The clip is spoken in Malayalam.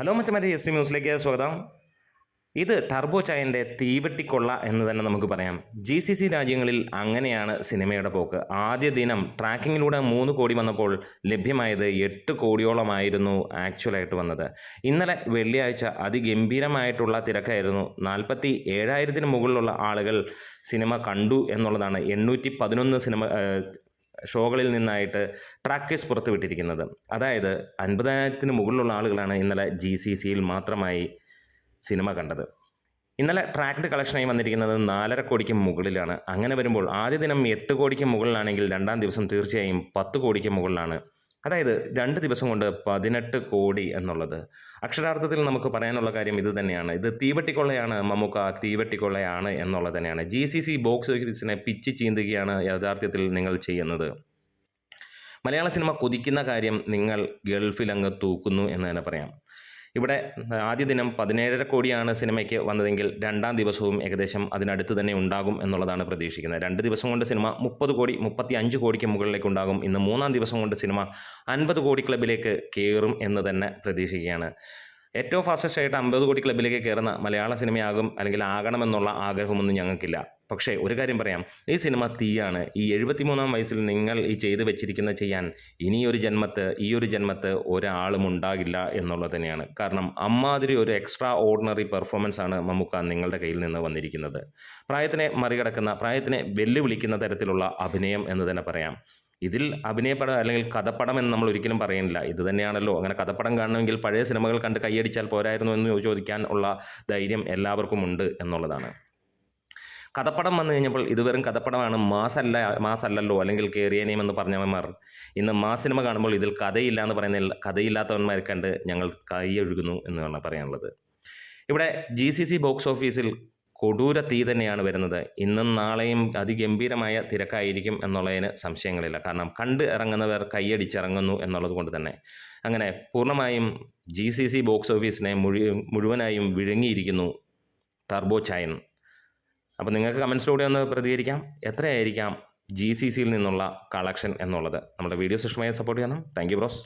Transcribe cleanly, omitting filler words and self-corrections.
ഹലോ മച്ചമാരെ, എസ് ടി ന്യൂസിലേക്ക് സ്വാഗതം. ഇത് ടർബോ ചായൻ്റെ തീവെട്ടിക്കൊള്ള എന്ന് തന്നെ നമുക്ക് പറയാം. GCC രാജ്യങ്ങളിൽ അങ്ങനെയാണ് സിനിമയുടെ പോക്ക്. ആദ്യ ദിനം ട്രാക്കിങ്ങിലൂടെ 3 കോടി വന്നപ്പോൾ ലഭ്യമായത് 8 കോടിയോളമായിരുന്നു ആക്ച്വലായിട്ട് വന്നത്. ഇന്നലെ വെള്ളിയാഴ്ച അതിഗംഭീരമായിട്ടുള്ള തിരക്കായിരുന്നു. 47,000-ന് മുകളിലുള്ള ആളുകൾ സിനിമ കണ്ടു എന്നുള്ളതാണ് 811 ഷോകളിൽ നിന്നായിട്ട് ട്രാക്കേഴ്സ് പുറത്തുവിട്ടിരിക്കുന്നത്. അതായത് 50,000-ന് മുകളിലുള്ള ആളുകളാണ് ഇന്നലെ GCCയിൽ മാത്രമായി സിനിമ കണ്ടത്. ഇന്നലെ ട്രാക്ക്ഡ് കളക്ഷനായി വന്നിരിക്കുന്നത് 4.5 കോടിക്ക് മുകളിലാണ്. അങ്ങനെ വരുമ്പോൾ ആദ്യ ദിനം 8 കോടിക്ക് മുകളിലാണെങ്കിൽ രണ്ടാം ദിവസം തീർച്ചയായും 10 കോടിക്ക് മുകളിലാണ്. അതായത് 2 ദിവസം കൊണ്ട് 18 കോടി എന്നുള്ളത് അക്ഷരാർത്ഥത്തിൽ നമുക്ക് പറയാനുള്ള കാര്യം ഇത് തന്നെയാണ്. ഇത് തീവെട്ടിക്കൊള്ളയാണ്, മമ്മൂക്ക തീവെട്ടിക്കൊള്ളയാണ് എന്നുള്ളത് തന്നെയാണ്. GCC ബോക്സ് ഓഫീസിനെ പിച്ച് ചീന്തുകയാണ് യഥാർത്ഥത്തിൽ നിങ്ങൾ ചെയ്യുന്നത്. മലയാള സിനിമ കുതിക്കുന്ന കാര്യം നിങ്ങൾ ഗൾഫിലങ്ങ് തൂക്കുന്നു എന്ന് തന്നെ പറയാം. ഇവിടെ ആദ്യ ദിനം 17.5 കോടിയാണ് സിനിമയ്ക്ക് വന്നതെങ്കിൽ രണ്ടാം ദിവസവും ഏകദേശം അതിനടുത്ത് തന്നെ ഉണ്ടാകും എന്നുള്ളതാണ് പ്രതീക്ഷിക്കുന്നത്. 2 ദിവസം കൊണ്ട് സിനിമ 30 കോടി 35 കോടിക്ക് മുകളിലേക്ക് ഉണ്ടാകും. ഇന്ന് 3-ാം ദിവസം കൊണ്ട് സിനിമ 50 കോടി ക്ലബിലേക്ക് കയറും എന്ന് തന്നെ പ്രതീക്ഷിക്കുകയാണ്. ഏറ്റവും ഫാസ്റ്റസ്റ്റ് ആയിട്ട് 50 കോടി ക്ലബിലേക്ക് കയറുന്ന മലയാള സിനിമയാകും അല്ലെങ്കിൽ ആകണമെന്നുള്ള ആഗ്രഹമൊന്നും ഞങ്ങൾക്കില്ല. പക്ഷേ ഒരു കാര്യം പറയാം, ഈ സിനിമ തീയാണ്. ഈ 73-ാം വയസ്സിൽ നിങ്ങൾ ഈ ചെയ്തു വെച്ചിരിക്കുന്ന ചെയ്യാൻ ഈ ഒരു ജന്മത്ത് ഒരാളും ഉണ്ടാകില്ല എന്നുള്ളത് തന്നെയാണ്. കാരണം അമ്മാതിരി ഒരു എക്സ്ട്രാ ഓർഡിനറി പെർഫോമൻസ് ആണ് മമ്മൂക്ക നിങ്ങളുടെ കയ്യിൽ നിന്ന് വന്നിരിക്കുന്നത്. പ്രായത്തിനെ മറികടക്കുന്ന, പ്രായത്തിനെ വെല്ലുവിളിക്കുന്ന തരത്തിലുള്ള അഭിനയം എന്ന് തന്നെ പറയാം. ഇതിൽ അഭിനയപടം അല്ലെങ്കിൽ കഥപ്പടം എന്ന് നമ്മൾ ഒരിക്കലും പറയുന്നില്ല. ഇത് തന്നെയാണല്ലോ. അങ്ങനെ കഥപ്പടം കാണണമെങ്കിൽ പഴയ സിനിമകൾ കണ്ട് കൈയടിച്ചാൽ പോരായിരുന്നു എന്ന് ചോദിക്കാൻ ഉള്ള ധൈര്യം എല്ലാവർക്കും ഉണ്ട് എന്നുള്ളതാണ്. കഥപ്പടം വന്നു കഴിഞ്ഞപ്പോൾ ഇത് വെറും കഥപ്പടമാണ്, മാസല്ലല്ലോ അല്ലെങ്കിൽ കേറിയനെയും എന്ന് പറഞ്ഞവന്മാർ ഇന്ന് മാസ് സിനിമ കാണുമ്പോൾ ഇതിൽ കഥയില്ല എന്ന് പറയുന്നതിൽ കഥയില്ലാത്തവന്മാരെ കണ്ട് ഞങ്ങൾ കൈയൊഴുകുന്നു എന്നാണ് പറയാനുള്ളത്. ഇവിടെ GCC ബോക്സ് ഓഫീസിൽ കൊടൂര തീ തന്നെയാണ് വരുന്നത്. ഇന്നും നാളെയും അതിഗംഭീരമായ തിരക്കായിരിക്കും എന്നുള്ളതിന് സംശയങ്ങളില്ല. കാരണം കണ്ട് ഇറങ്ങുന്നവർ കൈയടിച്ചിറങ്ങുന്നു എന്നുള്ളത് കൊണ്ട് തന്നെ അങ്ങനെ പൂർണ്ണമായും GCC ബോക്സ് ഓഫീസിനെ മുഴുവനായും വിഴുങ്ങിയിരിക്കുന്നു ടർബോ ചൈൻ. അപ്പോൾ നിങ്ങൾക്ക് കമൻസിലൂടെ ഒന്ന് പ്രതികരിക്കാം. എത്രയായിരിക്കാം GCCയിൽ നിന്നുള്ള കളക്ഷൻ എന്നുള്ളത്. നമ്മുടെ വീഡിയോസ് ഇഷ്ടമായി സപ്പോർട്ട് ചെയ്യണം. Thank you bros.